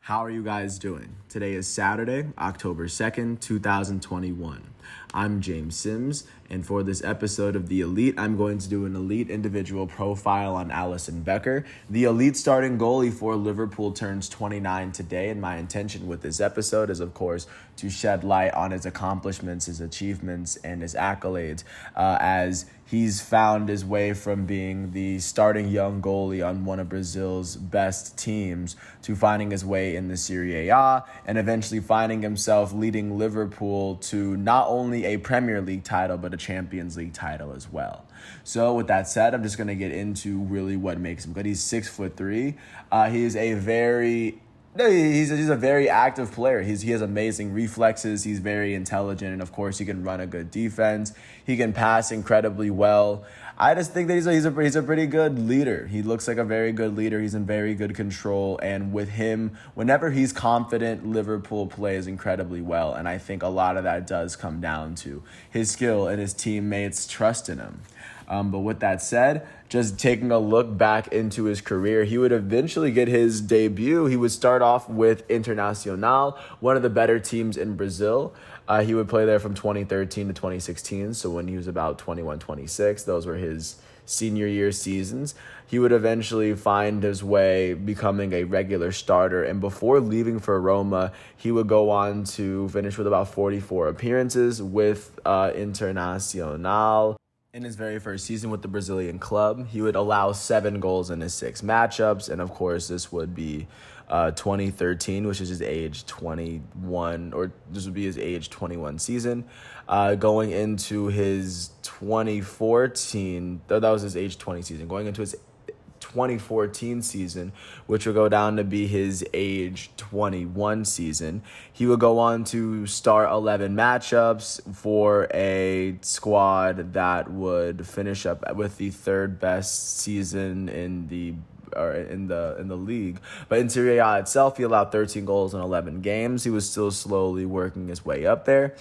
How are you guys doing? Today is Saturday, October 2nd, 2021. I'm James Sims, and for this episode of The Elite, I'm going to do an elite individual profile on Alisson Becker. The elite starting goalie for Liverpool turns 29 today, and my intention with this episode is, of course, to shed light on his accomplishments, his achievements, and his accolades as he's found his way from being the starting young goalie on one of Brazil's best teams to finding his way in the Serie A and eventually finding himself leading Liverpool to not only a Premier League title, but a Champions League title as well. So with that said, I'm just going to get into really what makes him good. He's 6'3". He's a very active player. He has amazing reflexes. He's very intelligent, and of course, he can run a good defense. He can pass incredibly well. I just think that he's a pretty good leader. He looks like a very good leader. He's in very good control, and with him, whenever he's confident, Liverpool plays incredibly well. And I think a lot of that does come down to his skill and his teammates' trust in him. But with that said, just taking a look back into his career, he would eventually get his debut. He would start off with Internacional, one of the better teams in Brazil. He would play there from 2013 to 2016. So when he was about 21, 26, those were his senior year seasons. He would eventually find his way becoming a regular starter. And before leaving for Roma, he would go on to finish with about 44 appearances with Internacional. In his very first season with the Brazilian club, he would allow 7 goals in his 6 matchups. And of course, this would be 2013, which is his age 21, or this would be his age 21 season. Going into his 2014, that was his age 20 season. Going into his 2014 season, which would go down to be his age 21 season. He would go on to start 11 matchups for a squad that would finish up with the third best season in the league. But in Serie A itself, he allowed 13 goals in 11 games. He was still slowly working his way up there.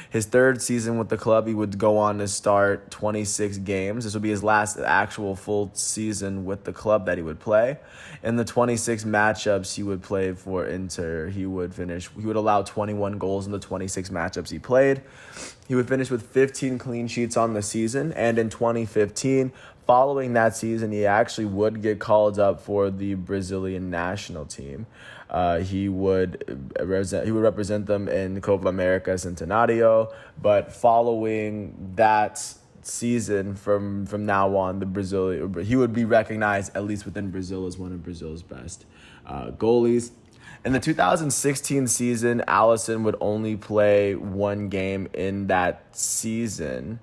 His third season with the club, he would go on to start 26 games. This would be his last actual full season with the club that he would play. In the 26 matchups he would play for Inter, he would allow 21 goals in the 26 matchups he played. He would finish with 15 clean sheets on the season, and in 2015, following that season, he actually would get called up for the Brazilian national team. He would represent them in Copa America Centenario, but following that season, from now on, he would be recognized, at least within Brazil, as one of Brazil's best goalies. In the 2016 season, Alisson would only play 1 game in that season,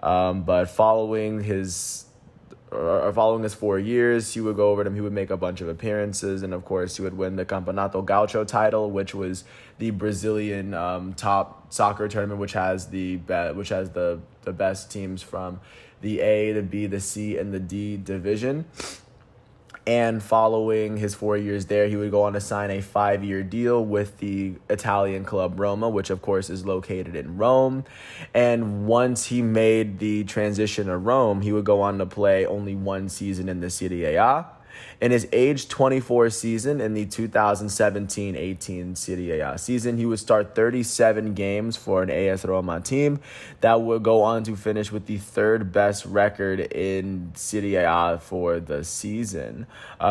but following his 4 years, he would go over them. He would make a bunch of appearances, and of course, he would win the Campeonato Gaúcho title, which was the Brazilian top soccer tournament, which has the best teams from the A, the B, the C, and the D division. And following his 4 years there, he would go on to sign a 5-year deal with the Italian club Roma, which of course is located in Rome. And once he made the transition to Rome, he would go on to play only 1 season in the Serie A. In his age 24 season, in the 2017-18 Serie A season, he would start 37 games for an AS Roma team that would go on to finish with the 3rd best record in Serie A for the season.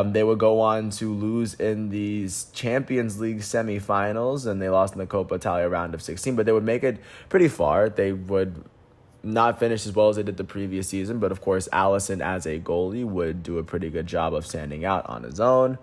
They would go on to lose in the Champions League semifinals, and they lost in the Coppa Italia round of 16, but they would make it pretty far. They would not finish as well as they did the previous season, but of course, Alisson as a goalie would do a pretty good job of standing out on his own.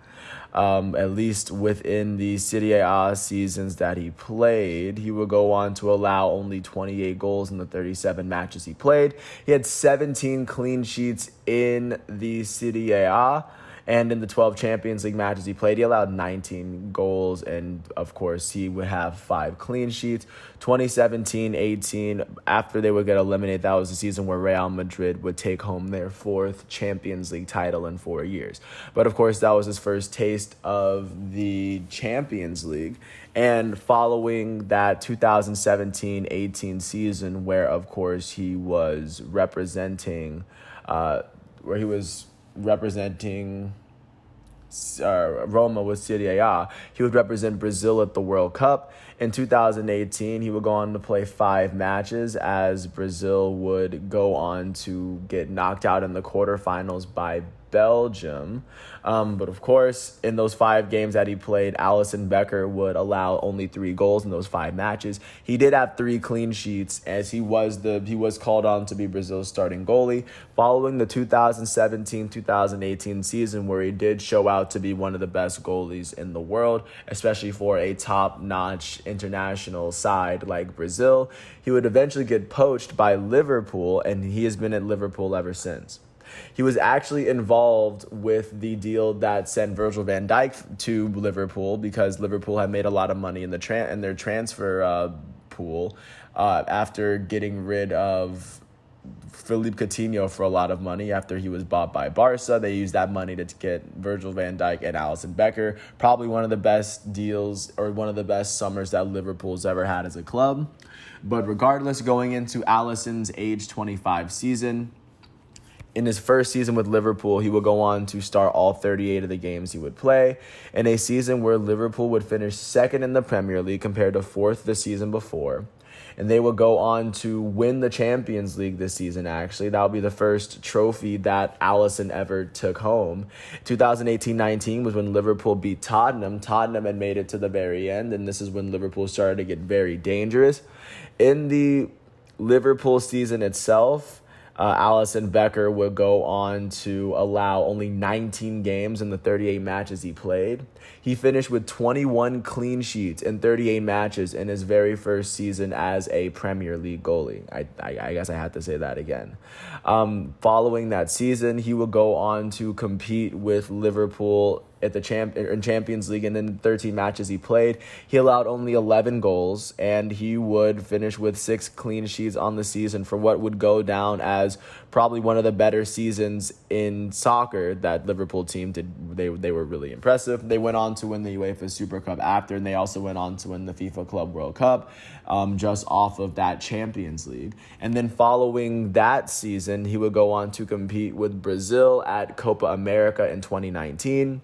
At least within the Serie A seasons that he played, he would go on to allow only 28 goals in the 37 matches he played. He had 17 clean sheets in the Serie A. And in the 12 Champions League matches he played, he allowed 19 goals, and of course, he would have 5 clean sheets. 2017-18, after they would get eliminated, that was the season where Real Madrid would take home their 4th Champions League title in 4 years. But of course, that was his first taste of the Champions League. And following that 2017-18 season, where of course he was representing Roma with Serie A. He would represent Brazil at the World Cup. In 2018, he would go on to play 5 matches as Brazil would go on to get knocked out in the quarterfinals by Belgium. But of course, in those 5 games that he played, Alisson Becker would allow only 3 goals in those 5 matches. He did have 3 clean sheets as he was called on to be Brazil's starting goalie following the 2017-2018 season, where he did show out to be one of the best goalies in the world, especially for a top-notch international side like Brazil. He would eventually get poached by Liverpool, and he has been at Liverpool ever since. He was actually involved with the deal that sent Virgil van Dijk to Liverpool because Liverpool had made a lot of money in their transfer pool after getting rid of Philippe Coutinho for a lot of money after he was bought by Barca. They used that money to get Virgil van Dijk and Alisson Becker. Probably one of the best deals or one of the best summers that Liverpool's ever had as a club. But regardless, going into Alisson's age 25 season, in his first season with Liverpool, he would go on to start all 38 of the games he would play in a season where Liverpool would finish second in the Premier League compared to fourth the season before. And they would go on to win the Champions League this season, actually. That would be the first trophy that Alisson ever took home. 2018-19 was when Liverpool beat Tottenham. Tottenham had made it to the very end, and this is when Liverpool started to get very dangerous. In the Liverpool season itself, Alisson Becker would go on to allow only 19 games in the 38 matches he played. He finished with 21 clean sheets in 38 matches in his very first season as a Premier League goalie. I guess I had to say that again. Following that season, he would go on to compete with Liverpool at the Champions League, and in 13 matches he played, he allowed only 11 goals, and he would finish with 6 clean sheets on the season for what would go down as probably one of the better seasons in soccer that Liverpool team did. They were really impressive. They went on to win the UEFA Super Cup after, and they also went on to win the FIFA Club World Cup just off of that Champions League. And then following that season, he would go on to compete with Brazil at Copa America in 2019.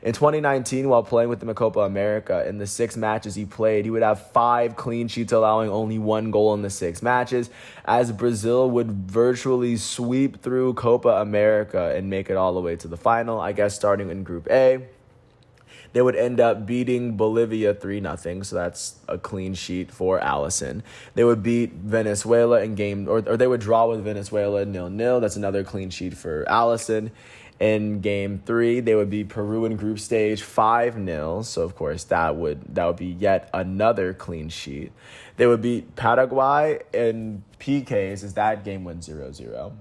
In 2019, while playing with them at Copa America, in the 6 matches he played, he would have 5 clean sheets, allowing only 1 goal in the 6 matches, as Brazil would virtually sweep through Copa America and make it all the way to the final, I guess starting in Group A. They would end up beating Bolivia 3-0, so that's a clean sheet for Alisson. They would beat Venezuela in game, or they would draw with Venezuela 0-0. That's another clean sheet for Alisson. In game 3, they would beat Peru in group stage 5-0. So, of course, that would be yet another clean sheet. They would beat Paraguay in PKs as that game went 0-0.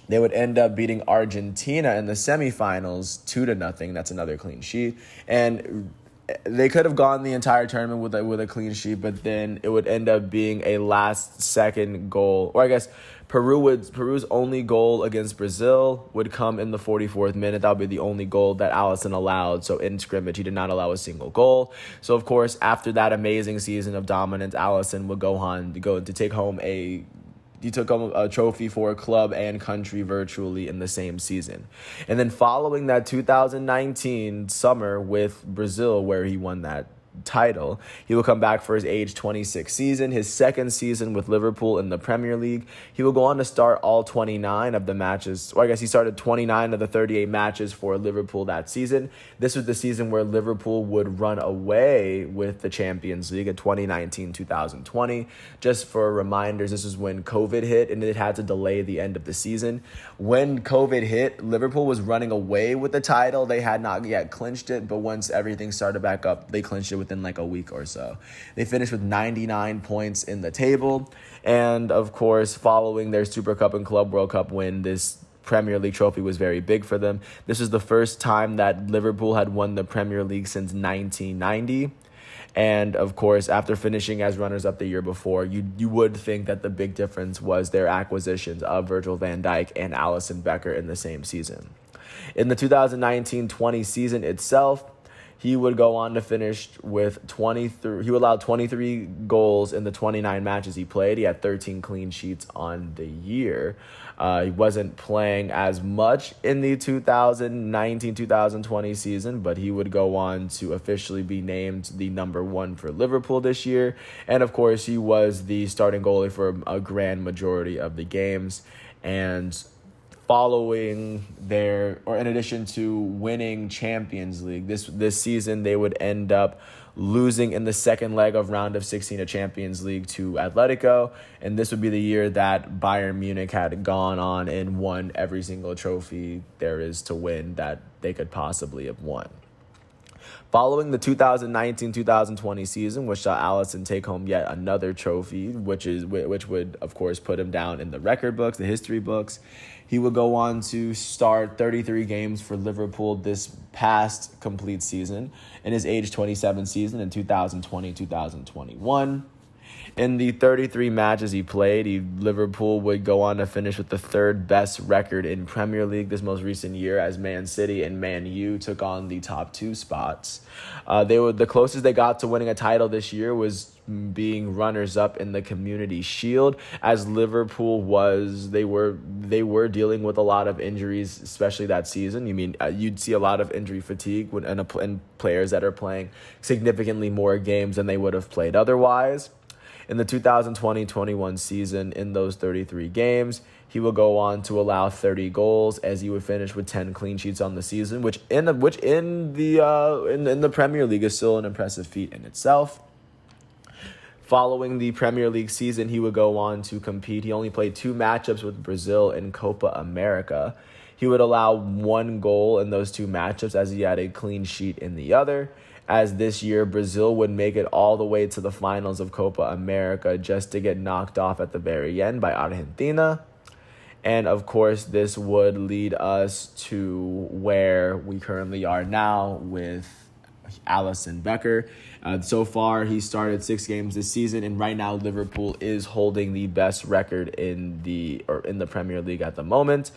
They would end up beating Argentina in the semifinals 2-0. That's another clean sheet. And they could have gone the entire tournament with a clean sheet, but then it would end up being a last-second goal. Or I guess Peru's only goal against Brazil would come in the 44th minute. That would be the only goal that Alisson allowed. So in scrimmage, he did not allow a single goal. So, of course, after that amazing season of dominance, Alisson would go on to take home a trophy for club and country virtually in the same season. And then following that 2019 summer with Brazil, where he won that title, he will come back for his age 26 season, his second season with Liverpool in the Premier League. He will go on to start all 29 of the matches, or I guess he started 29 of the 38 matches for Liverpool that season. This was the season where Liverpool would run away with the Champions League in 2019-2020. Just for reminders, this is when COVID hit and it had to delay the end of the season. When COVID hit, Liverpool was running away with the title. They had not yet clinched it, but once everything started back up, they clinched it within like a week or so. They finished with 99 points in the table. And of course, following their Super Cup and Club World Cup win, this Premier League trophy was very big for them. This was the first time that Liverpool had won the Premier League since 1990. And of course, after finishing as runners-up the year before, you would think that the big difference was their acquisitions of Virgil van Dijk and Alisson Becker in the same season. In the 2019-20 season itself, He would go on to finish with 23. He allowed 23 goals in the 29 matches he played. He had 13 clean sheets on the year. He wasn't playing as much in the 2019-2020 season, but he would go on to officially be named the number one for Liverpool this year. And of course, he was the starting goalie for a grand majority of the games. And in addition to winning Champions League, this season they would end up losing in the second leg of round of 16 of Champions League to Atletico, and this would be the year that Bayern Munich had gone on and won every single trophy there is to win that they could possibly have won. Following the 2019-2020 season, which saw Alisson take home yet another trophy, which would, of course, put him down in the record books, the history books, he would go on to start 33 games for Liverpool this past complete season in his age 27 season in 2020-2021. In the 33 matches he played, Liverpool would go on to finish with the third best record in Premier League this most recent year, as Man City and Man U took on the top two spots. The closest they got to winning a title this year was being runners-up in the Community Shield, as Liverpool they were dealing with a lot of injuries, especially that season. You'd see a lot of injury fatigue and players that are playing significantly more games than they would have played otherwise. In the 2020-21 season, in those 33 games, he will go on to allow 30 goals, as he would finish with 10 clean sheets on the season, which in the Premier League is still an impressive feat in itself. Following the Premier League season, he would go on to compete. He only played 2 matchups with Brazil in Copa America. He would allow 1 goal in those 2 matchups, as he had a clean sheet in the other. As this year, Brazil would make it all the way to the finals of Copa America just to get knocked off at the very end by Argentina. And of course, this would lead us to where we currently are now with Alisson Becker. So far, he started 6 games this season, and right now Liverpool is holding the best record in the Premier League at the moment.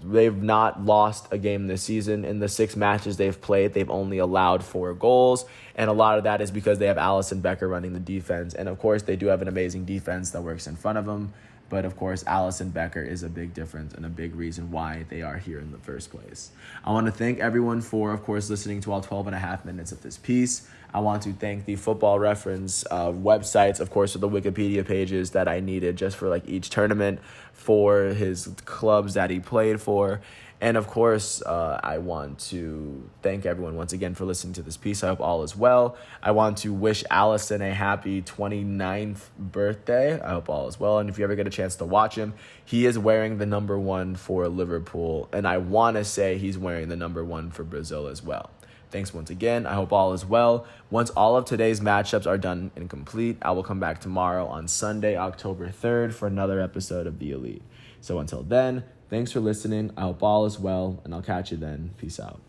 They've not lost a game this season. In the 6 matches they've played, they've only allowed 4 goals. And a lot of that is because they have Alisson Becker running the defense. And, of course, they do have an amazing defense that works in front of them. But, of course, Alisson Becker is a big difference and a big reason why they are here in the first place. I want to thank everyone for, of course, listening to all 12 and a half minutes of this piece. I want to thank the Football Reference websites, of course, with the Wikipedia pages that I needed just for each tournament for his clubs that he played for. And, of course, I want to thank everyone once again for listening to this piece. I hope all is well. I want to wish Alisson a happy 29th birthday. I hope all is well. And if you ever get a chance to watch him, he is wearing the number 1 for Liverpool. And I want to say he's wearing the number 1 for Brazil as well. Thanks once again. I hope all is well. Once all of today's matchups are done and complete, I will come back tomorrow on Sunday, October 3rd for another episode of The Elite. So until then, thanks for listening. I hope all is well, and I'll catch you then. Peace out.